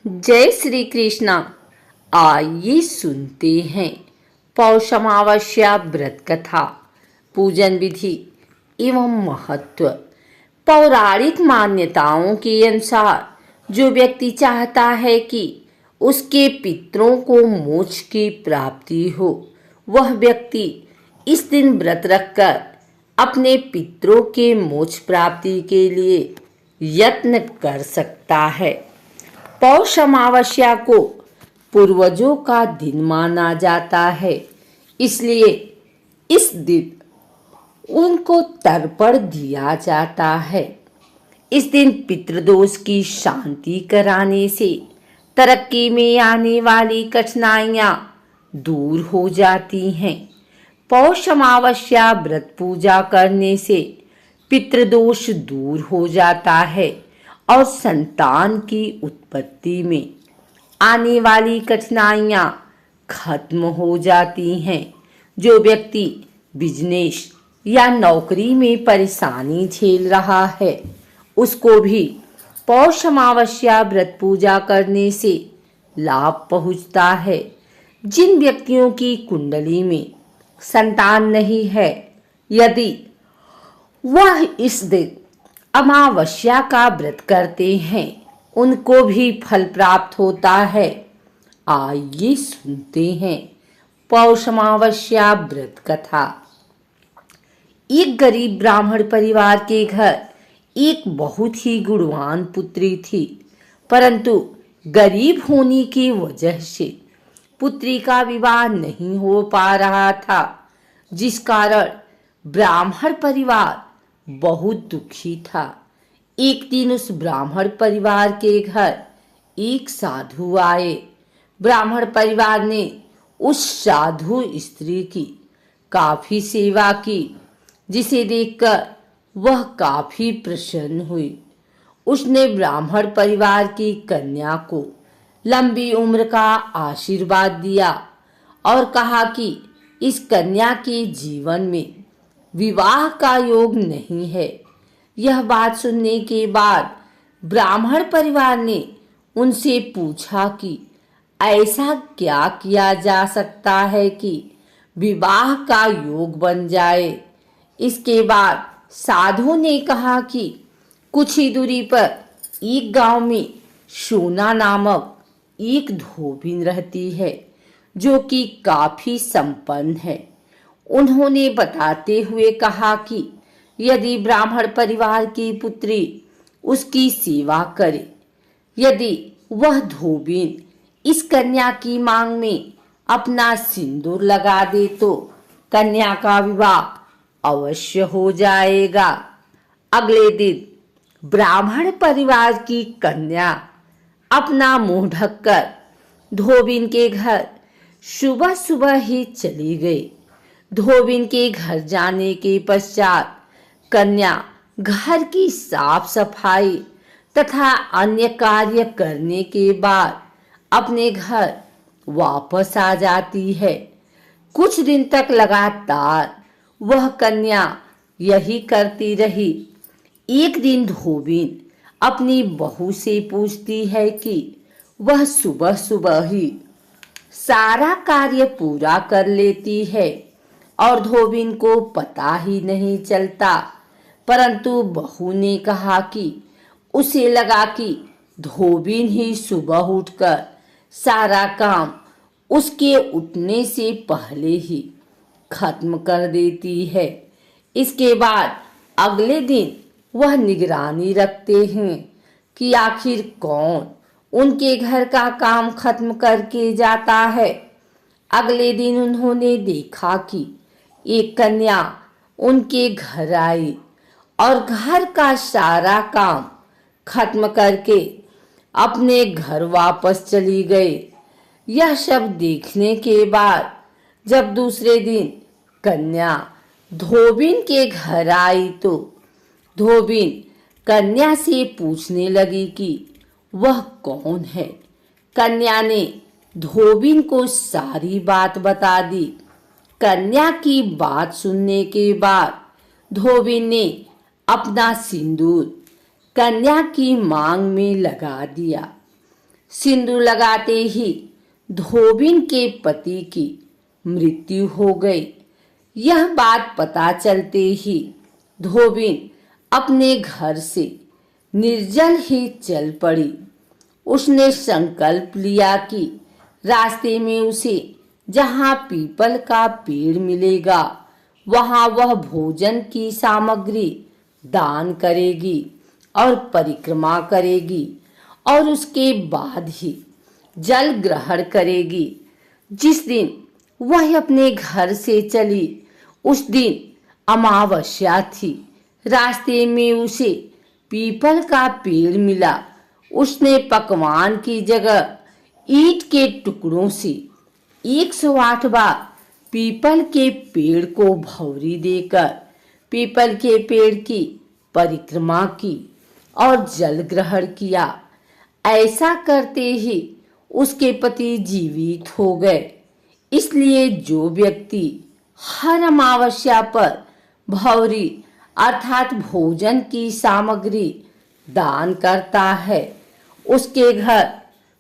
जय श्री कृष्णा। आइए सुनते हैं पौष अमावस्या व्रत कथा, पूजन विधि एवं महत्व। पौराणिक मान्यताओं के अनुसार जो व्यक्ति चाहता है कि उसके पितरों को मोक्ष की प्राप्ति हो, वह व्यक्ति इस दिन व्रत रखकर अपने पितरों के मोक्ष प्राप्ति के लिए यत्न कर सकता है। पौष अमावस्या को पूर्वजों का दिन माना जाता है, इसलिए इस दिन उनको तर्पण दिया जाता है। इस दिन पितृदोष की शांति कराने से तरक्की में आने वाली कठिनाइयां दूर हो जाती हैं। पौष अमावस्या व्रत पूजा करने से पितृदोष दूर हो जाता है और संतान की उत्पत्ति में आने वाली कठिनाइयां खत्म हो जाती हैं। जो व्यक्ति बिजनेस या नौकरी में परेशानी झेल रहा है, उसको भी पौष अमावस्या व्रत पूजा करने से लाभ पहुंचता है। जिन व्यक्तियों की कुंडली में संतान नहीं है, यदि वह इस दिन अमावस्या का व्रत करते हैं, उनको भी फल प्राप्त होता है। आइए सुनते हैं पौष अमावस्या व्रत कथा। एक गरीब ब्राह्मण परिवार के घर एक बहुत ही गुणवान पुत्री थी, परंतु गरीब होने की वजह से पुत्री का विवाह नहीं हो पा रहा था, जिस कारण ब्राह्मण परिवार बहुत दुखी था। एक दिन उस ब्राह्मण परिवार के घर एक साधु आए। ब्राह्मण परिवार ने उस साधु स्त्री की काफी सेवा की, जिसे देखकर वह काफी प्रसन्न हुई। उसने ब्राह्मण परिवार की कन्या को लंबी उम्र का आशीर्वाद दिया और कहा कि इस कन्या के जीवन में विवाह का योग नहीं है। यह बात सुनने के बाद ब्राह्मण परिवार ने उनसे पूछा कि ऐसा क्या किया जा सकता है कि विवाह का योग बन जाए। इसके बाद साधु ने कहा कि कुछ ही दूरी पर एक गांव में सोना नामक एक धोबिन रहती है, जो कि काफी संपन्न है। उन्होंने बताते हुए कहा कि यदि ब्राह्मण परिवार की पुत्री उसकी सेवा करे, यदि वह धोबिन इस कन्या की मांग में अपना सिंदूर लगा दे, तो कन्या का विवाह अवश्य हो जाएगा। अगले दिन ब्राह्मण परिवार की कन्या अपना मुंह ढककर धोबिन के घर सुबह सुबह ही चली गई। धोबिन के घर जाने के पश्चात कन्या घर की साफ सफाई तथा अन्य कार्य करने के बाद अपने घर वापस आ जाती है। कुछ दिन तक लगातार वह कन्या यही करती रही। एक दिन धोबिन अपनी बहू से पूछती है कि वह सुबह सुबह ही सारा कार्य पूरा कर लेती है और धोबिन को पता ही नहीं चलता, परंतु बहू ने कहा कि उसे लगा कि धोबिन ही सुबह उठकर सारा काम उसके उठने से पहले ही खत्म कर देती है। इसके बाद अगले दिन वह निगरानी रखते हैं कि आखिर कौन उनके घर का काम खत्म करके जाता है। अगले दिन उन्होंने देखा कि एक कन्या उनके घर आई और घर का सारा काम खत्म करके अपने घर वापस चली गई। यह सब देखने के बाद जब दूसरे दिन कन्या धोबिन के घर आई, तो धोबिन कन्या से पूछने लगी कि वह कौन है। कन्या ने धोबिन को सारी बात बता दी। कन्या की बात सुनने के बाद धोबिन ने अपना सिंदूर कन्या की मांग में लगा दिया। सिंदूर लगाते ही धोबिन के पति की मृत्यु हो गई। यह बात पता चलते ही धोबिन अपने घर से निर्जल ही चल पड़ी। उसने संकल्प लिया कि रास्ते में उसे जहाँ पीपल का पेड़ मिलेगा वहाँ वह भोजन की सामग्री दान करेगी और परिक्रमा करेगी और उसके बाद ही जल ग्रहण करेगी। जिस दिन वह अपने घर से चली उस दिन अमावस्या थी। रास्ते में उसे पीपल का पेड़ मिला। उसने पकवान की जगह ईंट के टुकड़ों से 108 बार पीपल के पेड़ को भौरी देकर पीपल के पेड़ की परिक्रमा की और जल ग्रहण किया। ऐसा करते ही उसके पति जीवित हो गए। इसलिए जो व्यक्ति हर अमावस्या पर भौरी अर्थात भोजन की सामग्री दान करता है उसके घर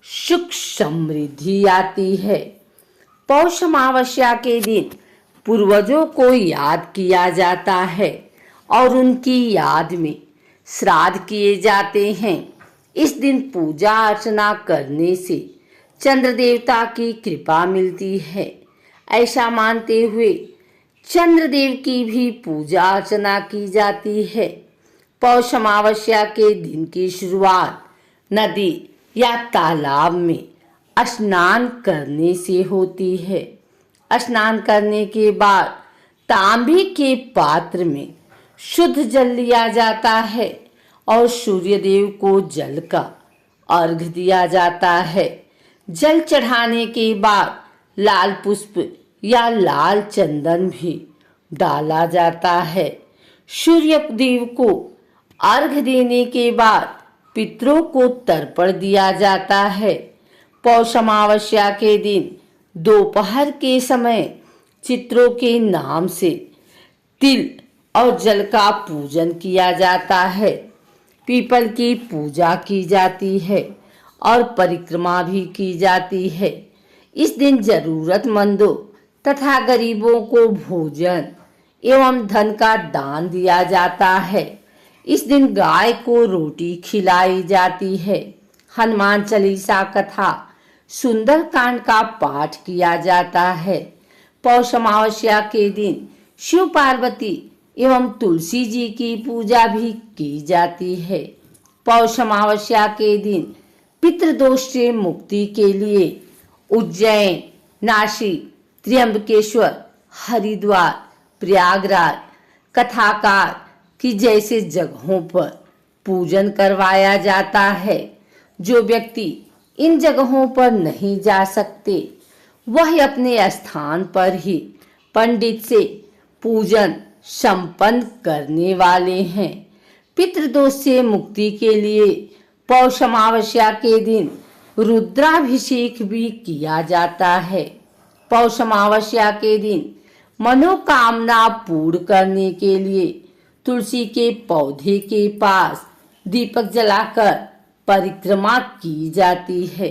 सुख समृद्धि आती है। पौष अमावस्या के दिन पूर्वजों को याद किया जाता है और उनकी याद में श्राद्ध किए जाते हैं। इस दिन पूजा अर्चना करने से चंद्र देवता की कृपा मिलती है। ऐसा मानते हुए चंद्रदेव की भी पूजा अर्चना की जाती है। पौष अमावस्या के दिन की शुरुआत नदी या तालाब में स्नान करने से होती है। स्नान करने के बाद तांबे के पात्र में शुद्ध जल लिया जाता है और सूर्यदेव को जल का अर्घ दिया जाता है। जल चढ़ाने के बाद लाल पुष्प या लाल चंदन भी डाला जाता है। सूर्यदेव को अर्घ देने के बाद पितरों को तर्पण दिया जाता है। पौष अमावस्या के दिन दोपहर के समय चित्रों के नाम से तिल और जल का पूजन किया जाता है। पीपल की पूजा की जाती है और परिक्रमा भी की जाती है। इस दिन जरूरतमंदों तथा गरीबों को भोजन एवं धन का दान दिया जाता है। इस दिन गाय को रोटी खिलाई जाती है। हनुमान चालीसा कथा सुंदर कांड का पाठ किया जाता है। पौष अमावस्या के दिन शिव पार्वती एवं तुलसी जी की पूजा भी की जाती है। पौष अमावस्या के दिन पितृदोष से मुक्ति के लिए उज्जैन, नासिक, त्र्यंबकेश्वर, हरिद्वार, प्रयागराज, कथाकार की जैसे जगहों पर पूजन करवाया जाता है। जो व्यक्ति इन जगहों पर नहीं जा सकते वह अपने स्थान पर ही पंडित से पूजन संपन्न करने वाले हैं। पितृदोष से मुक्ति के लिए पौष अमावस्या के दिन रुद्राभिषेक भी किया जाता है। पौष अमावस्या के दिन मनोकामना पूर्ण करने के लिए तुलसी के पौधे के पास दीपक जलाकर परिक्रमा की जाती है।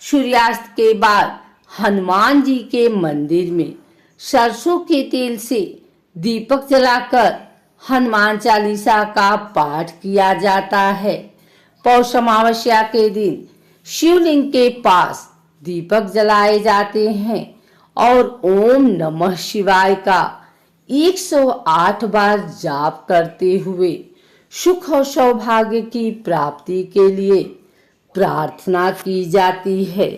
सूर्यास्त के बाद हनुमान जी के मंदिर में सरसों के तेल से दीपक जलाकर हनुमान चालीसा का पाठ किया जाता है। पौष अमावस्या के दिन शिवलिंग के पास दीपक जलाए जाते हैं और ओम नमः शिवाय का 108 बार जाप करते हुए सुख और सौभाग्य की प्राप्ति के लिए प्रार्थना की जाती है।